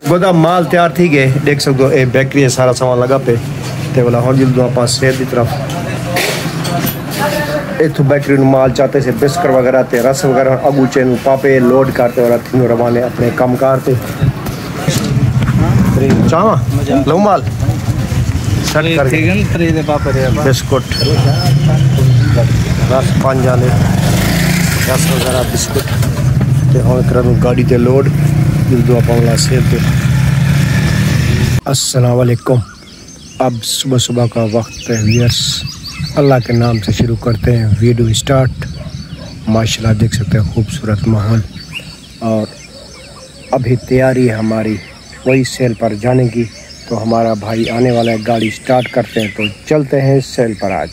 गोदा माल तैयार थी गए देख सकते हो। एक बेकरी है सारा सामान लगा पे ते वाला हम जल्द आप शहर की तरफ इतों बेकरी माल चाहते से बिस्कुट वगैरह ते रस वगैरह अगूचे पापे लोड करते और तीनों रवाने अपने काम करते चाह लो माल सेट कर बिस्कुट रस 5 जाने रस वगैरह बिस्कुट ते हम करूँ गाड़ी ते लोड जल्द आप सेल पे। अस्सलाम वालेकुम। अब सुबह सुबह का वक्त है व्यूअर्स, अल्लाह के नाम से शुरू करते हैं वीडियो स्टार्ट। माशाल्लाह देख सकते हैं खूबसूरत माहौल और अभी तैयारी है हमारी वही सेल पर जाने की। तो हमारा भाई आने वाला है, गाड़ी स्टार्ट करते हैं तो चलते हैं सेल पर। आज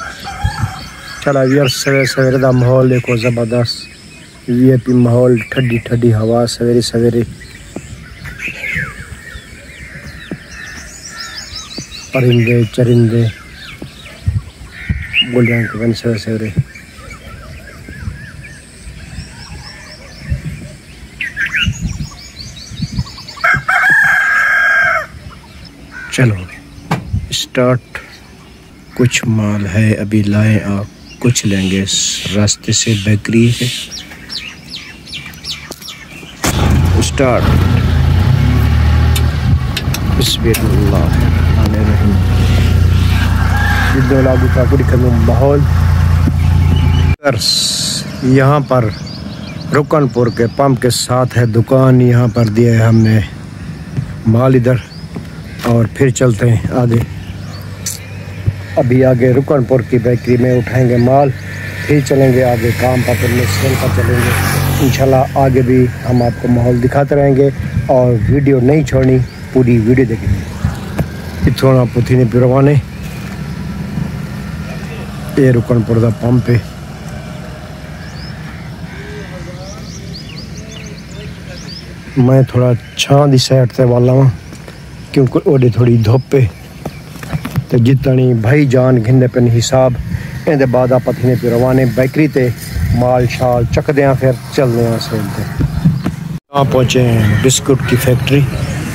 चला व्यूअर्स सवेरे सवेरे का माहौल देखो ज़बरदस्त वीआईपी माहौल, ठंडी ठंडी हवा सवेरे सवेरे, परिंदे चरिंदे बोल रहे सवेरे सवेरे। चलो स्टार्ट। कुछ माल है अभी लाए आप, कुछ लेंगे रास्ते से बेकरी है। स्टार्ट। माहौल यहाँ पर रुकनपुर के पंप के साथ है दुकान, यहाँ पर दिया है हमने माल इधर और फिर चलते हैं आगे। अभी आगे रुकनपुर की बेकरी में उठाएंगे माल, फिर चलेंगे आगे काम पर, फिर सेल पर चलेंगे इंशाल्लाह। आगे भी हम आपको माहौल दिखाते रहेंगे और वीडियो नहीं छोड़नी, पूरी वीडियो देखेंगे। इतना पुथी ने पिरवाने ये रुकनपुर का पंप है। मैं थोड़ा छां दी साइड से वाला वा क्योंकि ओडे थोड़ी धुप है तो जितनी भाई जान घिंदे पे हिसाब इहदे बाद आप पथी ने पिरवाने बेकरी ते माल शाल चकदे हैं, फिर चलते हैं सेल पे। यहाँ पहुँचे हैं बिस्कुट की फैक्ट्री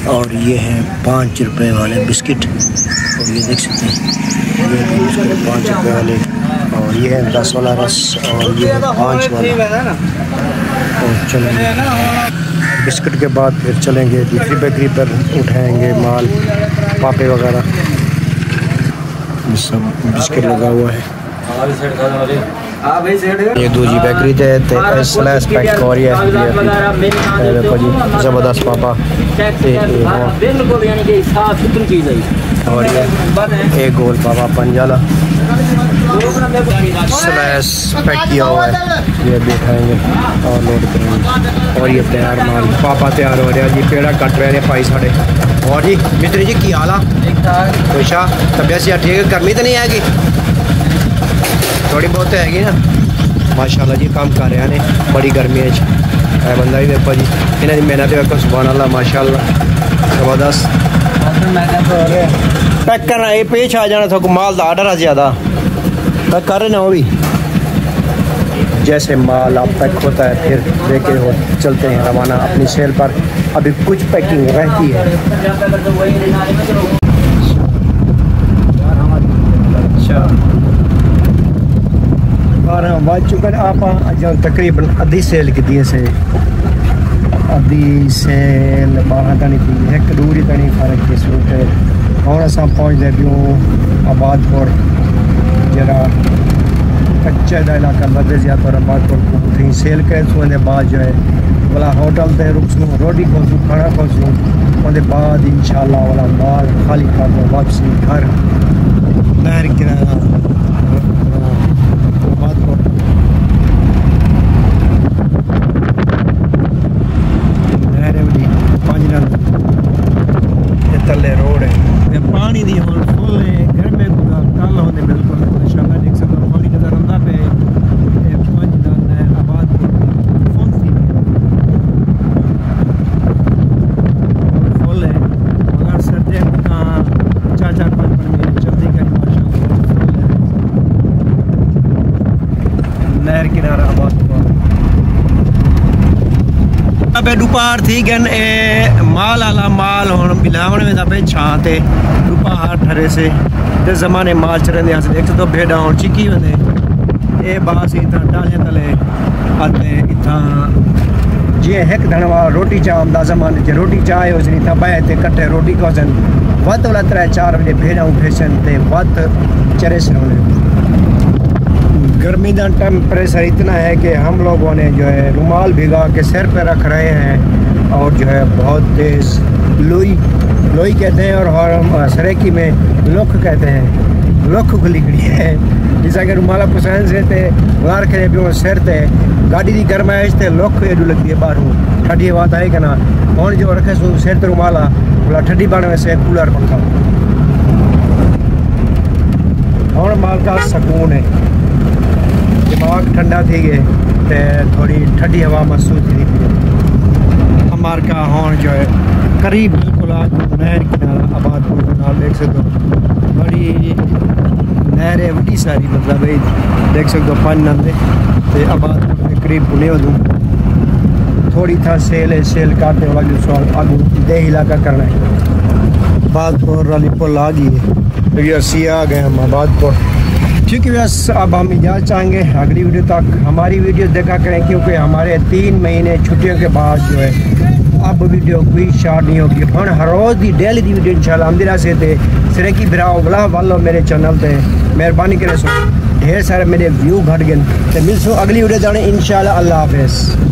और ये हैं 5 रुपए वाले बिस्किट और ये देख सकते हैं ये भी बिस्कुट 5 रुपए वाले और ये है 10 वाला रस और ये 5 वाला। और चलेंगे बिस्कुट के बाद फिर चलेंगे दूसरी बेकरी पर, उठाएंगे माल पापे वगैरह सब बिस्किट लगा हुआ है। ये दूसरी बेकरी थे स्लैश पैक हो रही है देखो जी ज़बरदस्त पापा और ये एक गोल पापा पंजाला स्लैश पैक किया हुआ है, ये भी खाएंगे और लोड करेंगे। और ये तैयार माल पापा तैयार हो रहा है जी, पेड़ा कट रहे हैं भाई साढ़े। और जी मित्र जी की हाल है? खुशा तबीयत से ठीक है? गर्मी तो नहीं आएगी? थोड़ी बहुत हैगी ना। माशाल्लाह जी काम कर रहे हैं बड़ी गर्मी है बंदा भी देखो जी, इन्हों की मेहनत देखो सुभान अल्लाह माशाल्लाह ज़बरदस्त। पैक करना ये पेश आ जाना, थोड़ा माल का आर्डर है ज़्यादा पैक कर रहे ना वो भी। जैसे माल आप पैक होता है फिर लेके हो चलते हैं रवाना अपनी सेल पर। अभी कुछ पैकिंग रहती है। अच्छा और बच चुका आप तकरीबन अद्धी सेल की से अद्धी सेल 12 तनी थी, एक दूरी तनी फर्क की सूरत है। और अस पहुँचते पियूँ आबादपुर जरा कच्चे का इलाका बदे ज़्यादा आबादपुर को सेल कर उसके बाद जो है वाला होटल ते रुकसूँ रोटी खोसूँ खाना खोसूँ उसके बाद इंशाल्लाह वाला माल खाली कर दो वापसी घर नहर किराया आबादपुर। नहर वाली 5 नंबर तले रोड है पानी दी होल फुल है घर में कल होने बिल्कुल माशाल्लाह देख सकते हो पानी नजर आंदा पे 5 नंबर है आबादपुर फुल है मगर सर्दी का 4-5 मिनट जल्दी करी माशाल्लाह फुल है। पे दोपहर थी गन ए माल आला माल हुन मिलावण में पे छां ते दोपहर ठरे से ते ज़माने माल चरंदे हस एक तो भेड़ा हुन चिकी वंदे ए बास इथा डालियां तले आते इथा जे एक धनवा रोटी चाम दा ज़माने जे रोटी चाहे उसनी था बाय ते कट्टे रोटी कोसन वत वाला 3-4 बजे भेड़ा उठेसन ते वत चरे से गर्मी का टेम्परेचर इतना है कि हम लोगों ने जो है रुमाल भिगा के सिर पे रख रहे हैं और जो है बहुत तेज़ लोई लोई कहते हैं और हम सरेकी में लुख कहते हैं लुख खुली है जिसा कि रुमाला पसंद से ते वार करे पियो सिर ते गाड़ी की गरमाइश ते लुख एडू लगती है बाहरों ठंडी हवा आई कि ना हूँ जो रखे सो सिर ते रुमाला बोला ठंडी बन वैसे कूलर पंखा हूँ माल का सुकून है दिमाग ठंडा थी गए तो थोड़ी ठंडी हवा महसूस थी हमारे का हॉर्न जो है करीब बिल्कुल आज नहर किनारा आबादपुर के नाम देख सकते हो बड़ी नहर है वड्डी सारी मतलब देख सकते हो पानी नंदे तो आबादपुर के करीब बुने दूँ थोड़ी था सेल है सेल काटने वाला जो सवाल आगू देह इलाका करना है आबादपुर वाली पुल आ गई है ये सिया आ गए हम आबादपुर ठीक है बस अब हम इजाज़त चाहेंगे अगली वीडियो तक हमारी वीडियो देखा करें क्योंकि हमारे 3 महीने छुट्टियों के बाद जो है अब वीडियो कोई शार्ट नहीं होगी हम हर रोज़ की डेली की वीडियो इंशाल्लाह आमदी रहे थे सिरे की बिराओ गला वालो मेरे चैनल पे मेहरबानी करे सो ढेर सारे मेरे व्यू घट गए तो मिलसो अगली वीडियो जाने इंशाल्लाह अल्लाह हाफिज़।